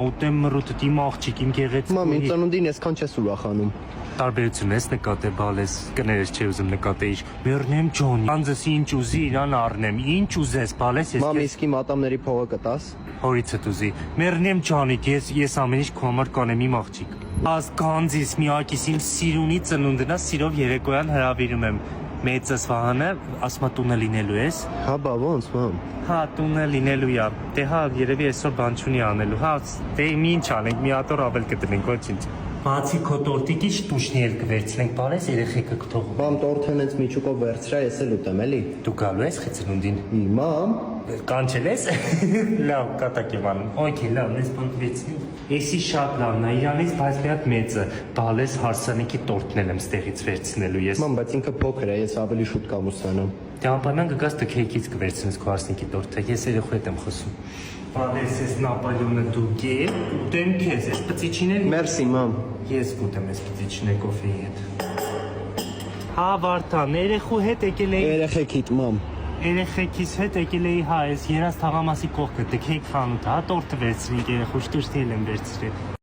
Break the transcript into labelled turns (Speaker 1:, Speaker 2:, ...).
Speaker 1: Ուտեմ մռութ դիմ աղջիկ իմ գեղեցիկ։
Speaker 2: Մամ, ինձ ծնունդին այսքան չես ուրախանում։
Speaker 1: Տարբերություն ես նկատե բալես կներես չէ ուզում նկատեիր։ Մեռնեմ ջոն։ Անձս ինչ ուզի իրան առնեմ։ Ինչ ուզես բալես ես։
Speaker 2: Մամ, իսկի մատամների փողը կտաս։
Speaker 1: Հորիցդ ուզի։ Մեռնեմ ջանիդ, ես ամեն ինչ քո համար կանեմ իմ աղջիկ։ Ազգանձիս միակիս իմ սիրունի ծնունդն է, սիրով երեկոյան հրավիրում եմ։ Մեծս Վահանը, ասма տունը լինելու ես։
Speaker 2: Հա, բա ոնց, մամ։
Speaker 1: Հա, տունը լինելու է։ Դե հա, երևի այսօր բան չունի անելու։ Հա, դե ինչ անենք, մի հատ օր ավել կտնենք, ոչինչ։ Բացի քո տորտիկից տուշնի էլ կվերցնենք, բարես երեխեքը կթողում։
Speaker 2: Մամ, տորթն հենց միջուկով վերցրա, ես էլ ուտեմ, էլի։
Speaker 1: Դու գալու ես խեցնունդին։
Speaker 2: Մամ,
Speaker 1: Կանչել ես։ Լավ, կատակ եմ անում։ Okay, լավ, ես բանվեցի։ Էսի շատ լավն է, իրանից բայց մի հատ մեծը, բալես հարսանիքի տորտն եմ ստեղից վերցնելու ես։
Speaker 2: մամ, բայց ինքը փոքր է, ես ավելի շուտ կամ ուսանամ։
Speaker 1: Դե անպայման կգաս դու քեքից կվերցնես քո հարսանիքի տորտը, ես երեխու հետ եմ խոսում։ Բալես ես Նապոլեոնը դու գեր, ուտեմ քեզ, ես պծիչին էլ։
Speaker 2: Մերսի, մամ։
Speaker 1: Ես կուտեմ ես պծիչին կոֆեի հետ։ Հա, Վարդան, երեխու հետ եկել էի։
Speaker 2: Երեխեքիդ, մամ։
Speaker 1: Երեխեքիս հետ եկել էի, հա, ես երաս թաղամասի կողքը, դե քեյք խանութ, հա, տորտը վերցրինք երեխու շտուշտի էլ եմ վերցրել։